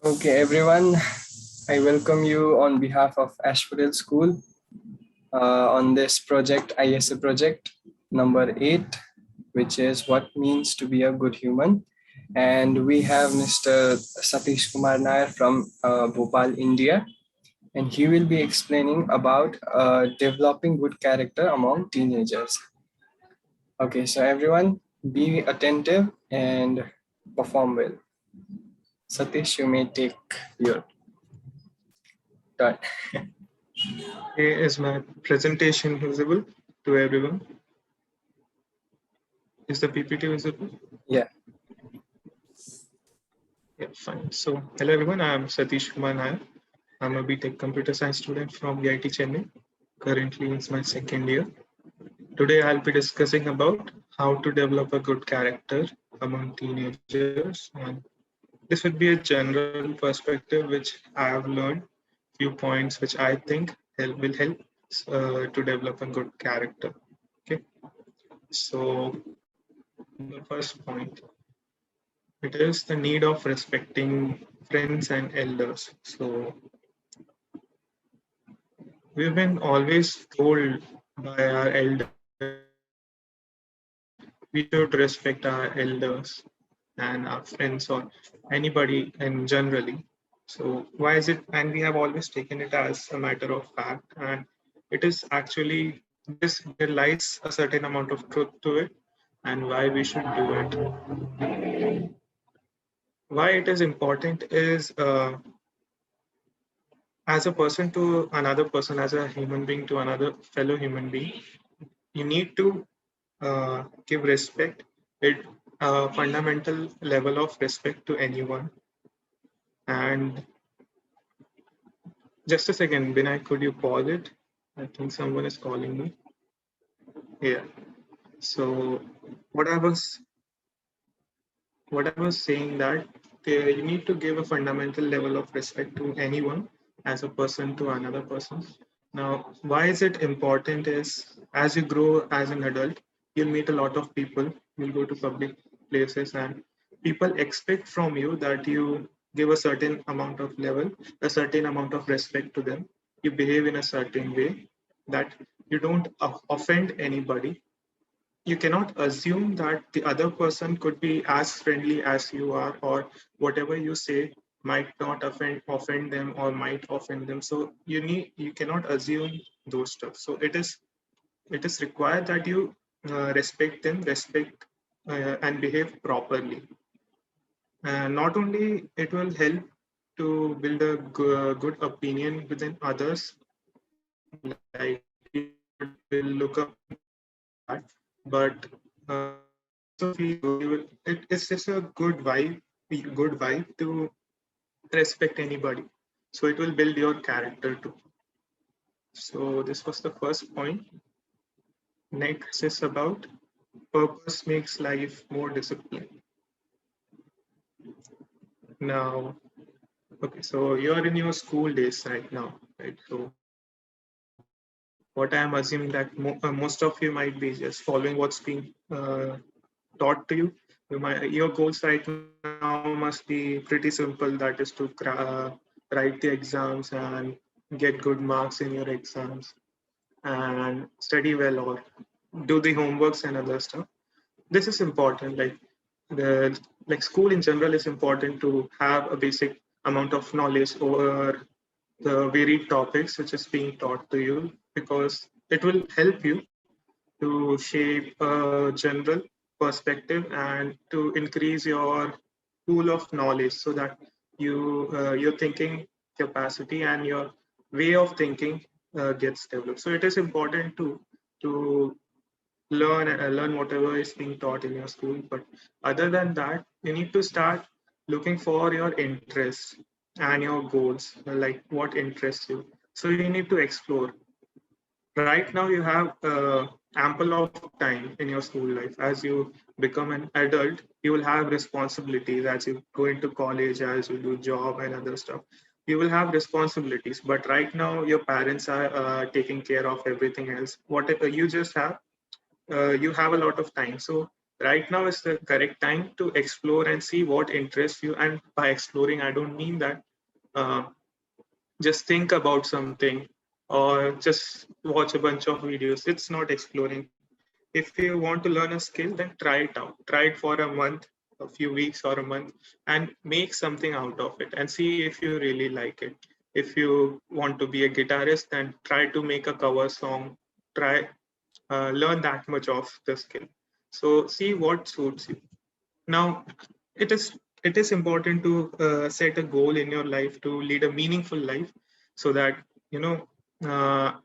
Okay, everyone, I welcome you on behalf of Ashfordale School on this project, ISA project number 8, which is what means to be a good human. And we have Mr. Satish Kumar Nair from Bhopal, India, and he will be explaining about developing good character among teenagers. Okay, so everyone, be attentive and perform well. Satish, you may take your turn. Okay, is my presentation visible to everyone? Is the PPT visible? Yeah. Yeah, fine. So, hello everyone, I am Satish Kumar Nair. I'm a BTech computer science student from IIT Chennai. Currently, it's my second year. Today, I'll be discussing about how to develop a good character among teenagers. And this would be a general perspective which I have learned, few points which I think will help to develop a good character. Okay, so the first point, it is the need of respecting friends and elders. So we've been always told by our elders that we should respect our elders and our friends or anybody in generally. So why is it? And we have always taken it as a matter of fact, and it is actually there lies a certain amount of truth to it, and why we should do it. Why it is important is as a person to another person, as a human being to another fellow human being, you need to give respect, it a fundamental level of respect to anyone. And just a second, Binay, could you pause it? I think someone is calling me. Yeah. So what I was saying that you need to give a fundamental level of respect to anyone as a person to another person. Now, why is it important is as you grow as an adult, you'll meet a lot of people, you'll go to public places, and people expect from you that you give a certain amount of level, a certain amount of respect to them. You behave in a certain way that you don't offend anybody. You cannot assume that the other person could be as friendly as you are, or whatever you say might not offend them or might offend them. So you cannot assume those stuff. So it is required that you respect them, respect and behave properly. Not only it will help to build a good opinion within others, like people will look up that, but you will also feel good. It's just a good vibe to respect anybody. So it will build your character too. So this was the first point. Next is about purpose makes life more disciplined. Now, okay, so you're in your school days right now, right? So what I'm assuming that most of you might be just following what's being taught to you. Your goals right now must be pretty simple. That is to write the exams and get good marks in your exams and study well or do the homeworks and other stuff. This is important. Like school in general is important to have a basic amount of knowledge over the varied topics which is being taught to you, because it will help you to shape a general perspective and to increase your pool of knowledge, so that your thinking capacity and your way of thinking gets developed. So it is important to learn whatever is being taught in your school. But other than that, you need to start looking for your interests and your goals, like what interests you. So you need to explore. Right now you have ample of time in your school life. As you become an adult, you will have responsibilities. As you go into college, as you do job and other stuff, you will have responsibilities. But right now your parents are taking care of everything else. Whatever you just have, you have a lot of time. So Right now is the correct time to explore and see what interests you. And by exploring, I don't mean that uh, just think about something or just watch a bunch of videos. It's not exploring. If you want to learn a skill, then try it out. Try it for a month, a few weeks, or a month, and make something out of it and see if you really like it. If you want to be a guitarist, then try to make a cover song. Try learn that much of the skill. So see what suits you. Now, it is it is important to set a goal in your life to lead a meaningful life, so that you know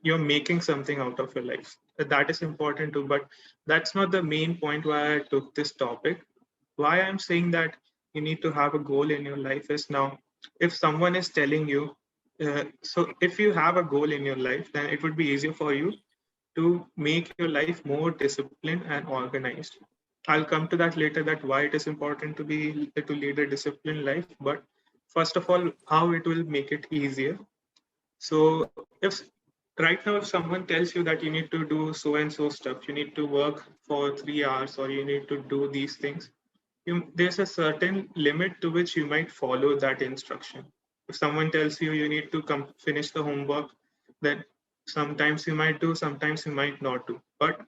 you're making something out of your life. That is important too, but that's not the main point why I took this topic. Why I'm saying that you need to have a goal in your life is now, if someone is telling you, so if you have a goal in your life, then it would be easier for you to make your life more disciplined and organized. I'll come to that later, that why it is important to lead a disciplined life. But first of all, how it will make it easier. So if right now, if someone tells you that you need to do so and so stuff, you need to work for 3 hours or you need to do these things, there's a certain limit to which you might follow that instruction. If someone tells you you need to finish the homework, then sometimes you might do, sometimes you might not do. But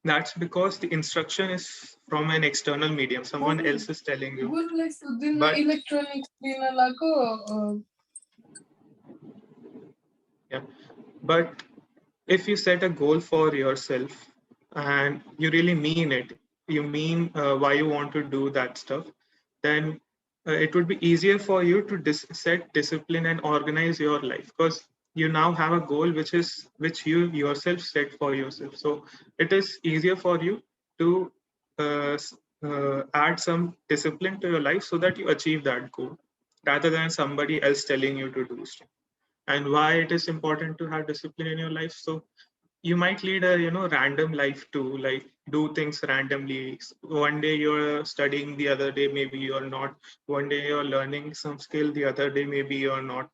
that's because the instruction is from an external medium. Someone else is telling you. But electronics yeah, but if you set a goal for yourself and you really mean it, you mean why you want to do that stuff, then it would be easier for you to set discipline and organize your life, because you now have a goal which you yourself set for yourself. So it is easier for you to add some discipline to your life so that you achieve that goal rather than somebody else telling you to do stuff. And why it is important to have discipline in your life? So you might lead a random life too, like do things randomly. One day you're studying, the other day maybe you're not. One day you're learning some skill, the other day maybe you're not.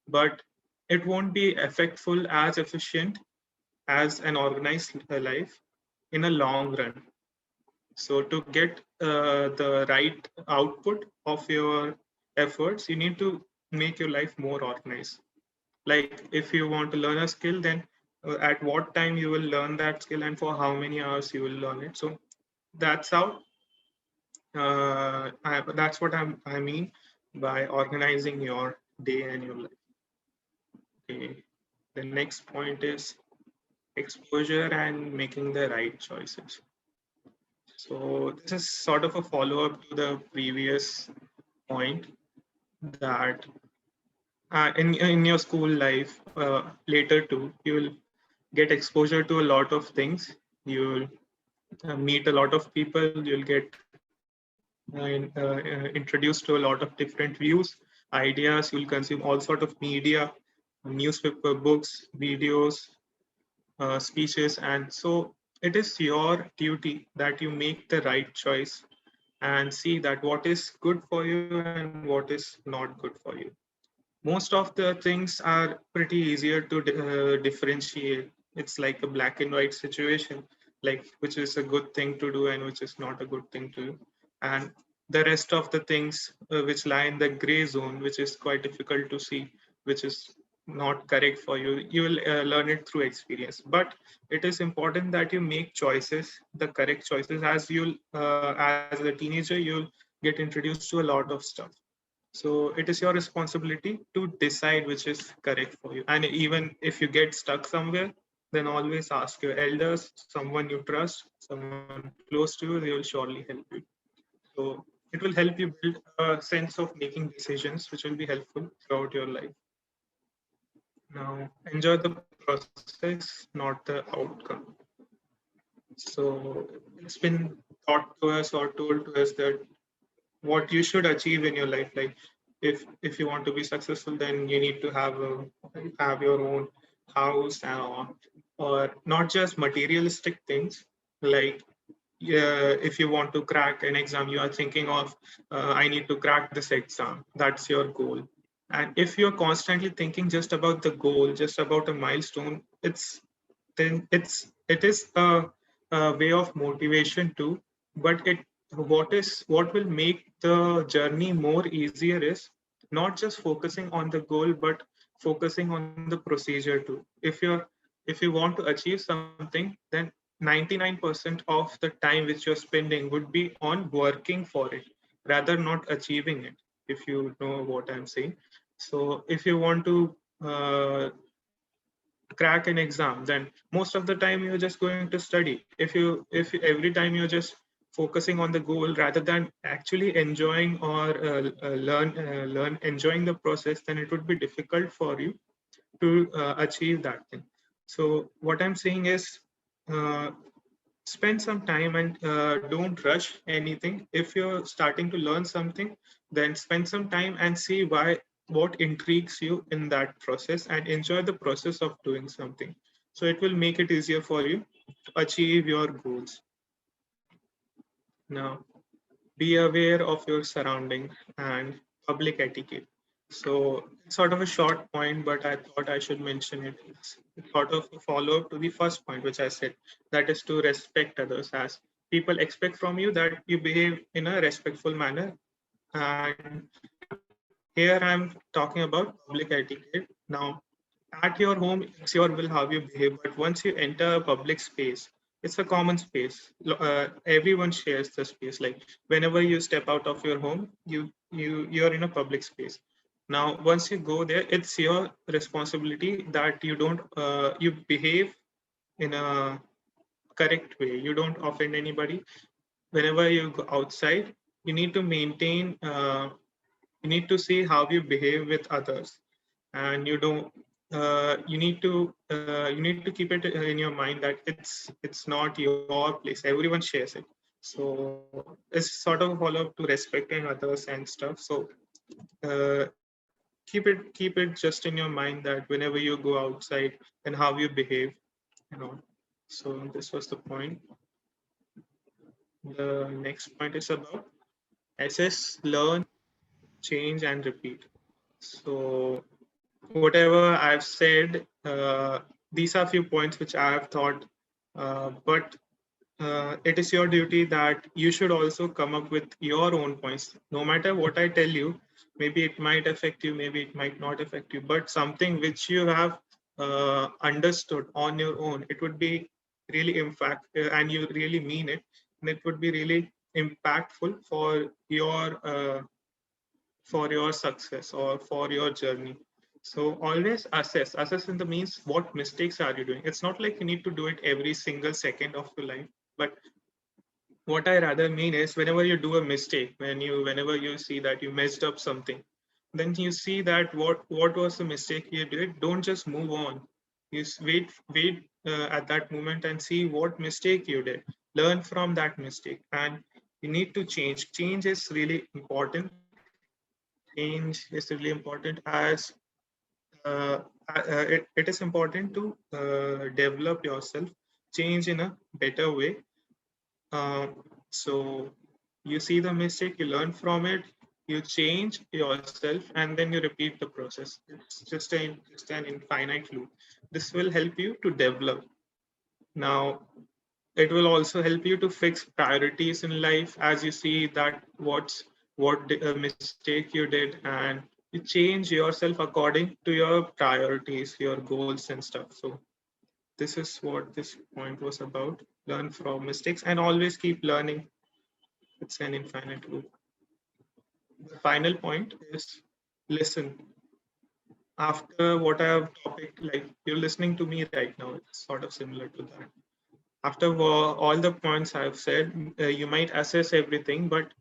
But it won't be effectful as efficient as an organized life in a long run. So to get the right output of your efforts, you need to make your life more organized. Like if you want to learn a skill, then at what time you will learn that skill and for how many hours you will learn it. So that's how that's what I mean by organizing your day and your life. Okay. The next point is exposure and making the right choices. So this is sort of a follow-up to the previous point, that in your school life, later too, you will get exposure to a lot of things. You'll meet a lot of people. You'll get introduced to a lot of different views, ideas. You'll consume all sort of media, newspaper, books, videos, speeches, and so it is your duty that you make the right choice and see that what is good for you and what is not good for you. Most of the things are pretty easier to differentiate. It's like a black and white situation, like which is a good thing to do and which is not a good thing to do. And the rest of the things which lie in the gray zone, which is quite difficult to see, which is not correct for you, you will learn it through experience. But it is important that you make choices, the correct choices. As as a teenager, you'll get introduced to a lot of stuff. So it is your responsibility to decide which is correct for you. And even if you get stuck somewhere, then always ask your elders, someone you trust, someone close to you, they will surely help you. So it will help you build a sense of making decisions, which will be helpful throughout your life. Now, enjoy the process, not the outcome. So it's been taught to us or told to us that what you should achieve in your life, like if you want to be successful, then you need to have your own house, or not just materialistic things. Like if you want to crack an exam, you are thinking of I need to crack this exam. That's your goal. And if you're constantly thinking just about the goal, just about a milestone, it is a way of motivation too, but what will make the journey more easier is not just focusing on the goal, but focusing on the procedure too. If you want to achieve something, then 99% of the time which you're spending would be on working for it rather not achieving it, if you know what I'm saying. So if you want to crack an exam, then most of the time you're just going to study. If every time you're just focusing on the goal rather than actually enjoying or learn enjoying the process, then it would be difficult for you to achieve that thing. So what I'm saying is, uh, spend some time and don't rush anything. If you're starting to learn something, then spend some time and see what intrigues you in that process and enjoy the process of doing something. So it will make it easier for you to achieve your goals. Now, be aware of your surrounding and public etiquette. So it's sort of a short point, but I thought I should mention it. It's sort of a follow-up to the first point, which I said, that is to respect others, as people expect from you that you behave in a respectful manner. And here I'm talking about public etiquette. Now, at your home, it's your will how you behave, but once you enter a public space, it's a common space. Everyone shares the space. Like whenever you step out of your home, you're in a public space. Now, once you go there, it's your responsibility that you behave in a correct way. You don't offend anybody. Whenever you go outside, you need to maintain. You need to see how you behave with others, and you need to keep it in your mind that it's not your place, everyone shares it. So it's sort of a follow-up to respecting others and stuff. So uh, keep it just in your mind that whenever you go outside and how you behave, you know. So this was the point. The next point is about assess, learn, change, and repeat. So whatever I've said, these are few points which I have thought, but it is your duty that you should also come up with your own points. No matter what I tell you, maybe it might affect you, maybe it might not affect you, but something which you have understood on your own, it would be really impact, and you really mean it, and it would be really impactful for your success or for your journey. So always assess in the means, what mistakes are you doing? It's not like you need to do it every single second of your life, but what I rather mean is, whenever you do a mistake, whenever you see that you messed up something, then you see that what was the mistake you did. Don't just move on. Wait at that moment and see what mistake you did. Learn from that mistake, and you need to change. Change is really important. Change is really important, as uh, it is important to develop yourself, change in a better way. So you see the mistake, you learn from it, you change yourself, and then you repeat the process. It's just an infinite loop. This will help you to develop. Now, it will also help you to fix priorities in life, as you see that what mistake you did, and you change yourself according to your priorities, your goals and stuff. So this is what this point was about. Learn from mistakes and always keep learning. It's an infinite loop. The final point is listen. After what I have topic, like you're listening to me right now, it's sort of similar to that. After all the points I've said, you might assess everything, but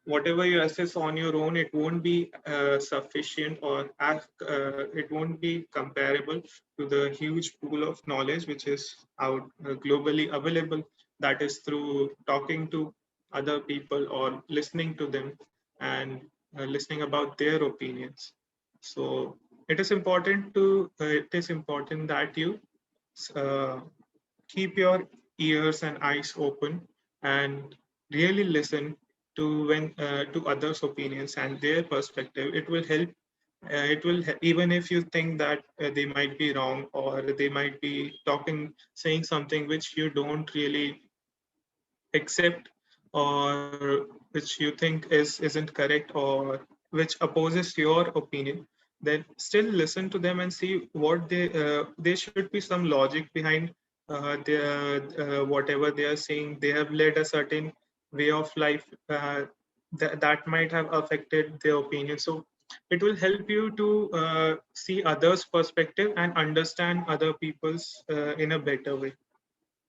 whatever you assess on your own, it won't be sufficient, or it won't be comparable to the huge pool of knowledge which is out globally available. That is through talking to other people or listening to them, and listening about their opinions. So it is important that you uh, keep your ears and eyes open and really listen to others opinions and their perspective. It will help. Even if you think that they might be wrong, or they might be saying something which you don't really accept, or which you think isn't correct or which opposes your opinion, then still listen to them and see what there should be some logic behind their whatever they are saying. They have led a certain way of life that might have affected their opinion. So it will help you to see others perspective and understand other people's in a better way.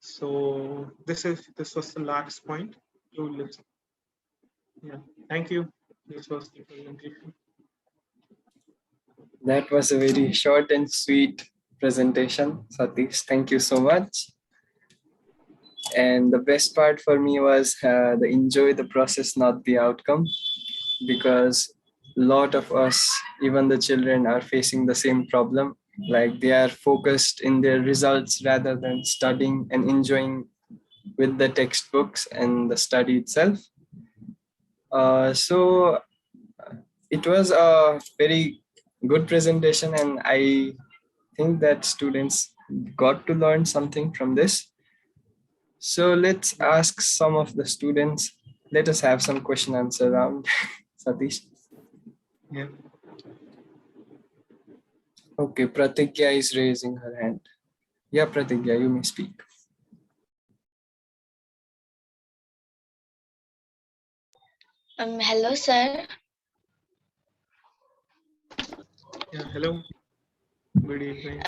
So this was the last point. You listen. Yeah. Thank you. This was the presentation. That was a very short and sweet presentation, Satish. Thank you so much. And the best part for me was the enjoy the process, not the outcome, because a lot of us, even the children, are facing the same problem. Like they are focused in their results rather than studying and enjoying with the textbooks and the study itself. So it was a very good presentation, and I think that students got to learn something from this. So let's ask some of the students. Let us have some question answer round. Satish. Yeah. Okay, Pratigya is raising her hand. Yeah, Pratigya, you may speak. Hello, sir. Yeah. Hello. Good evening.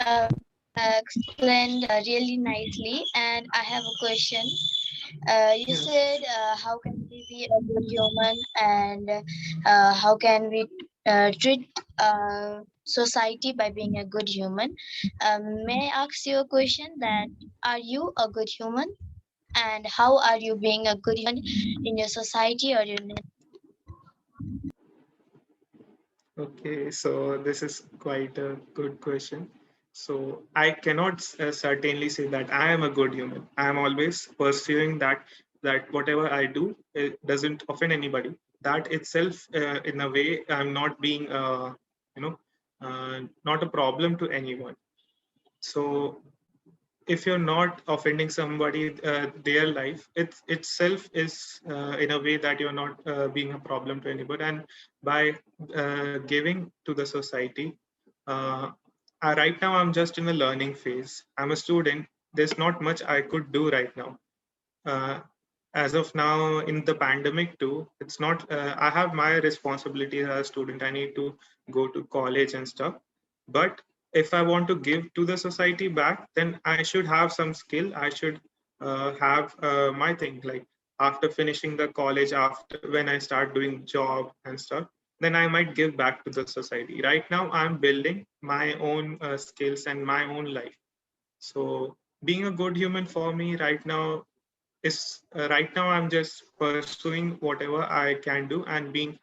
Explained really nicely, and I have a question. You Yeah. said, how can we be a good human, and how can we treat society by being a good human? May I ask you a question that are you a good human, and how are you being a good human in your society or in Okay. So this is quite a good question. So I cannot certainly say that I am a good human. I am always pursuing that whatever I do, it doesn't offend anybody. That itself, in a way, I'm not being, you know, not a problem to anyone. So if you're not offending somebody, their life it itself is in a way that you're not being a problem to anybody. And by giving to the society, uh, right now I'm just in a learning phase. I'm a student. There's not much I could do right now. uh, as of now in the pandemic too, it's not I have my responsibilities as a student. I need to go to college and stuff. But if I want to give to the society back, then I should have some skill. I should have my thing, like after finishing the college, after when I start doing job and stuff, then I might give back to the society. Right now I'm building my own skills and my own life. So being a good human for me right now is right now I'm just pursuing whatever I can do and being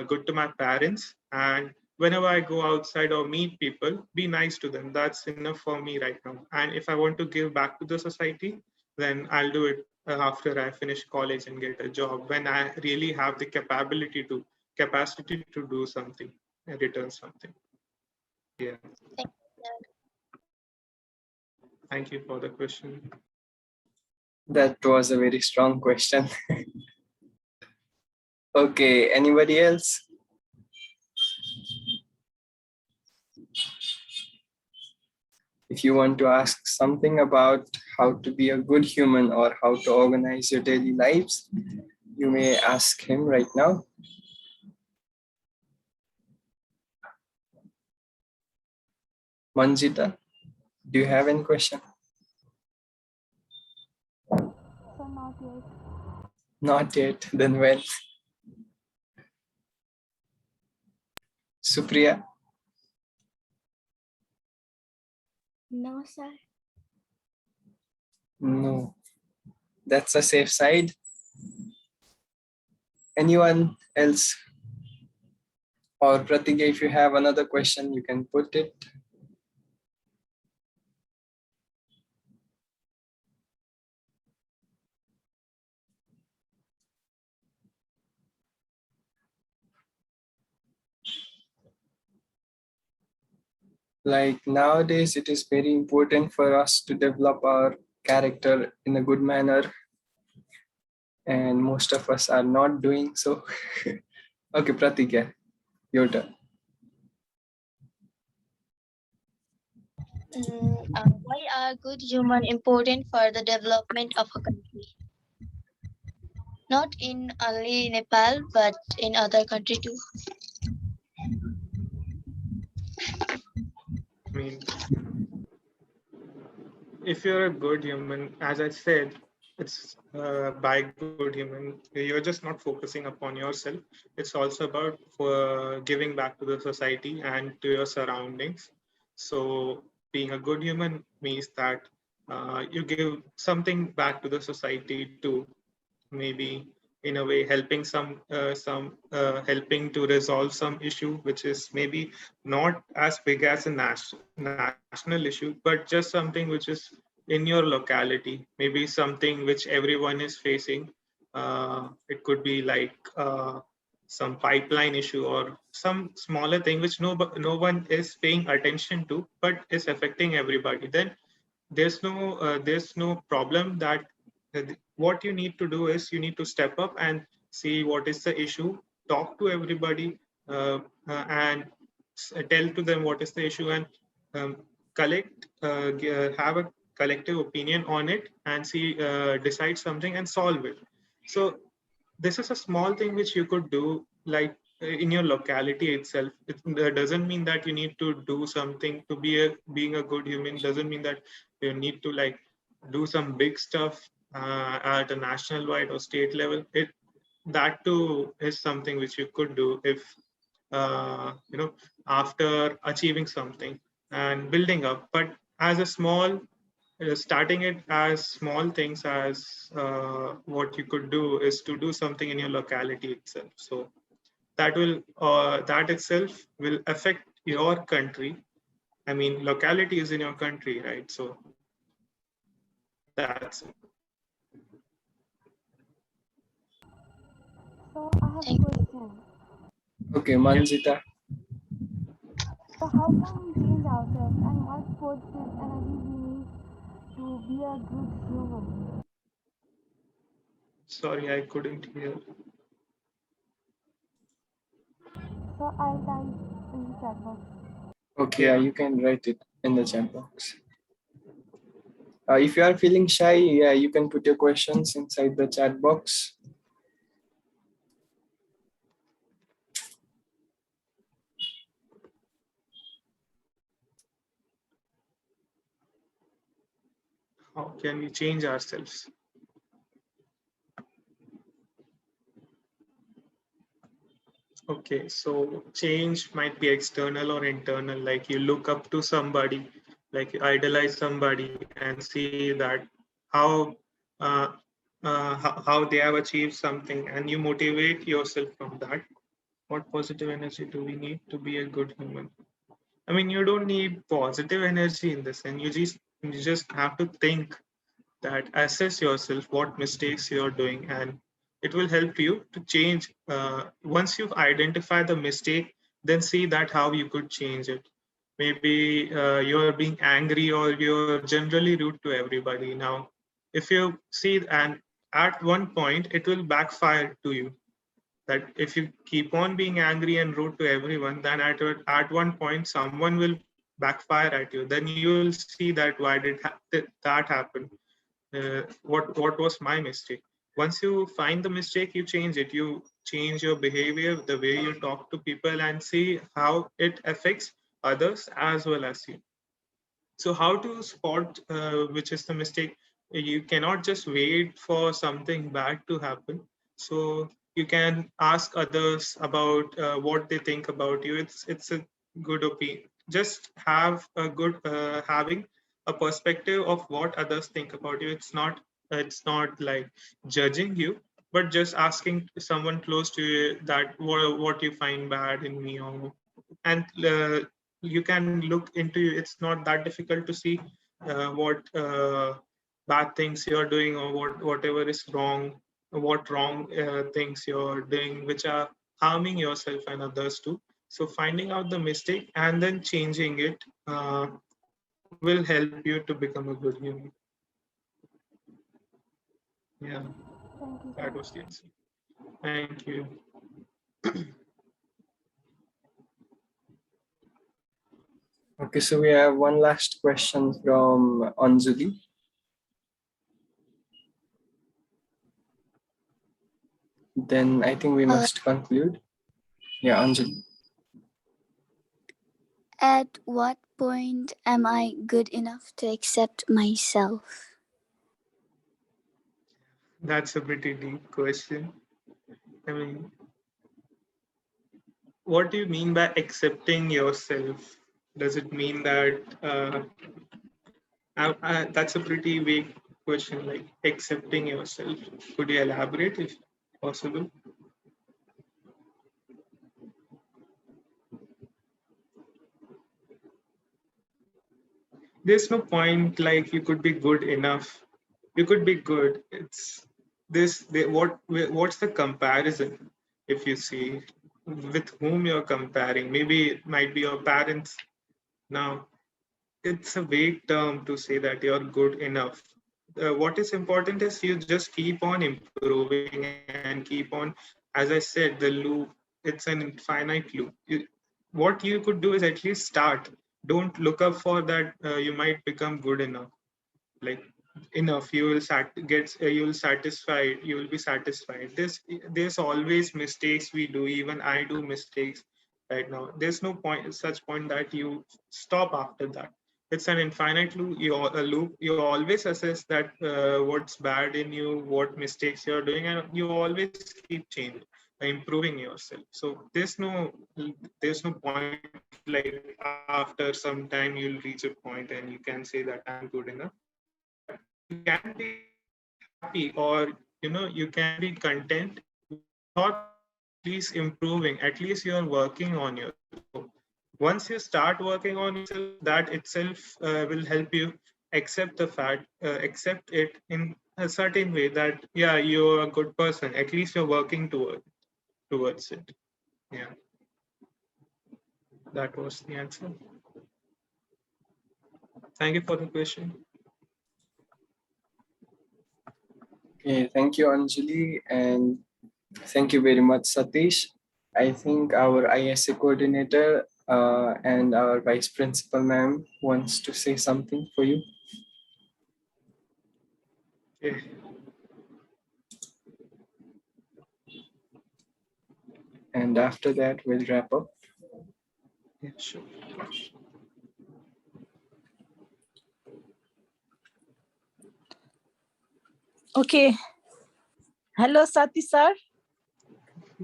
good to my parents. And whenever I go outside or meet people, be nice to them. That's enough for me right now. And if I want to give back to the society, then I'll do it after I finish college and get a job, when I really have the capacity to do something and return something. Yeah. Thank you for the question. That was a very strong question. Okay, anybody else? If you want to ask something about how to be a good human or how to organize your daily lives, you may ask him right now. Manjita, do you have any question? So not yet. Not yet. Then when? Supriya? No, sir. No. That's a safe side. Anyone else? Or Pratigya, if you have another question, you can put it. Like nowadays, it is very important for us to develop our character in a good manner. and most of us are not doing so. Okay, Pratik, yeah, your turn. Why are good human important for the development of a country? Not in only Nepal, but in other country too. I mean, if you're a good human, as I said, it's by good human. You're just not focusing upon yourself. It's also about giving back to the society and to your surroundings. So, being a good human means that you give something back to the society too. Maybe in a way helping to resolve some issue which is maybe not as big as a national issue, but just something which is in your locality, maybe something which everyone is facing. It could be like some pipeline issue or some smaller thing which no one is paying attention to but is affecting everybody. Then there's no problem that what you need to do is you need to step up and see what is the issue, talk to everybody, and tell to them what is the issue, and um, have a collective opinion on it and see decide something and solve it. So this is a small thing which you could do, like in your locality itself. It doesn't mean that you need to do something to being a good human. Doesn't mean that you need to like do some big stuff at a national wide or state level. It that too is something which you could do if after achieving something and building up. But as a small starting it as small things as what you could do is to do something in your locality itself. So that itself will affect your country. I mean, locality is in your country, right? So that's it. So I have a question. Okay, Yeah. Manjita. So how can we change ourselves and what positive energy we need to be a good human? Sorry, I couldn't hear. So I'll type in the chat box. Okay, Yeah. you can write it in the chat box. If you are feeling shy, yeah, you can put your questions inside the chat box. How can we change ourselves? Okay, so change might be external or internal. Like you look up to somebody, like you idolize somebody, and see that how uh, how they have achieved something, and you motivate yourself from that. What positive energy do we need to be a good human? I mean, you don't need positive energy in this, and you just have to think that assess yourself what mistakes you're doing, and it will help you to change. Once you've identified the mistake, then see that how you could change it. Maybe you're being angry or you're generally rude to everybody. Now if you see, and at one point it will backfire to you, that if you keep on being angry and rude to everyone, then at one point someone will backfire at you. Then you will see that why did that happen. What was my mistake. Once you find the mistake, you change it, you change your behavior, the way you talk to people, and see how it affects others as well as you. So how to spot which is the mistake? You cannot just wait for something bad to happen. So you can ask others about what they think about you. It's a good opinion. Just have a good having a perspective of what others think about you. It's not like judging you, but just asking someone close to you that what you find bad in me, or and you can look into. It's not that difficult to see what bad things you're doing, or whatever is wrong, what wrong things you're doing which are harming yourself and others too. So finding out the mistake and then changing it will help you to become a good human. Yeah. Thank you, That sir. was the answer. Thank you. Okay, so we have one last question from Anjali. Then I think we must conclude. Yeah, Anjali. At what point am I good enough to accept myself? That's a pretty deep question. I mean, what do you mean by accepting yourself? Does it mean that that's a pretty vague question, like accepting yourself? Could you elaborate if possible? There's no point like you could be good enough. You could be good. It's what's the comparison? If you see with whom you're comparing, maybe it might be your parents. Now it's a vague term to say that you're good enough. What is important is you just keep on improving and keep on, as I said, the loop. It's an infinite loop. What you could do is at least start. Don't look up for that. You might become good enough. Like enough, you will you will satisfied. You will be satisfied. There's always mistakes we do. Even I do mistakes right now. There's no point such point that you stop after that. It's an infinite loop. You always assess that what's bad in you, what mistakes you're doing, and you always keep changing, improving yourself. So there's no point like after some time you'll reach a point and you can say that I'm good enough. But you can be happy, or you can be content with not at least improving. At least you're working on yourself. So once you start working on yourself, that itself will help you accept the fact, accept it in a certain way that yeah, you're a good person. At least you're working towards it. Yeah, that was the answer. Thank you for the question. Okay, thank you, Anjali, and thank you very much, Satish. I think our ISA coordinator and our vice principal ma'am wants to say something for you. Okay. And after that, we'll wrap up. Yeah, sure. Okay. Hello, Satish sir.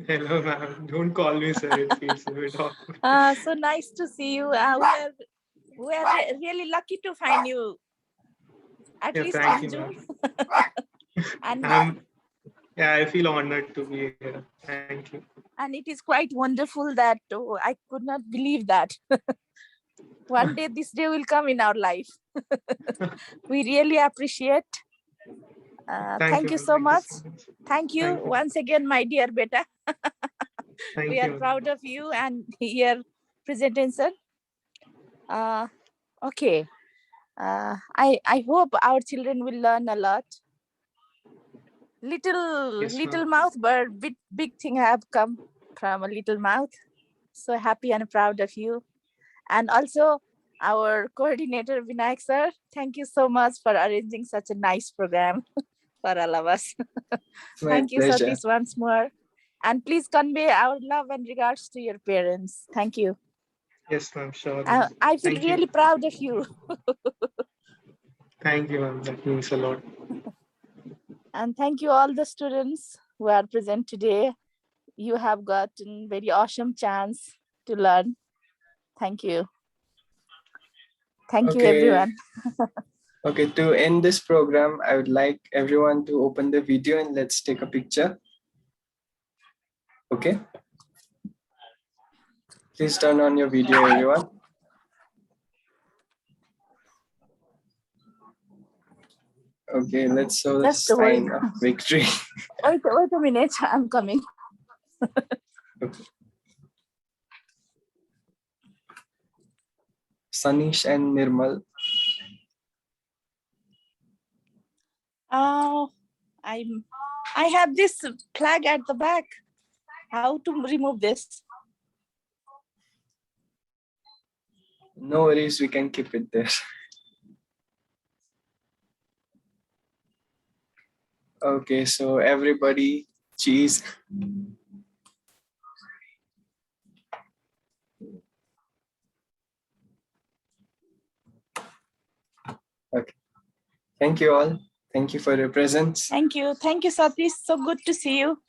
Hello, ma'am. Don't call me sir. It feels a bit awkward. So nice to see you. We are really lucky to find you, at Yeah, least thank in you, June. ma'am. and Yeah, I feel honored to be here. Thank you. and it is quite wonderful that I could not believe that one day this day will come in our life. We really appreciate. Thank you Ma'am. so Thank you much. so much. Thank you Thank you. once again, my dear beta. Thank We are you. proud of you and your presentation. Okay. I hope our children will learn a lot. Yes, Little ma'am. mouth, but big thing have come from a little mouth. So happy and proud of you. And also our coordinator Vinayak sir, thank you so much for arranging such a nice program for all of us. My Thank you, pleasure. Satish, once more. And please convey our love and regards to your parents. Thank you. Yes, ma'am. Sure. I feel Thank really you. proud of you. Thank you, ma'am. That means a lot. And thank you all the students who are present today. You have gotten very awesome chance to learn. Thank you. Thank you, Okay. everyone. Okay, to end this program, I would like everyone to open the video and let's take a picture. Okay. Please turn on your video, everyone. Okay, let's show the Just wait. sign of victory. Wait a minute. I'm coming. Okay. Sanish and Nirmal. I'm I have this flag at the back. How to remove this? No worries, we can keep it there. Okay, so everybody, cheese. Okay, thank you all. Thank you for your presence. Thank you. Thank you, Satish. So good to see you.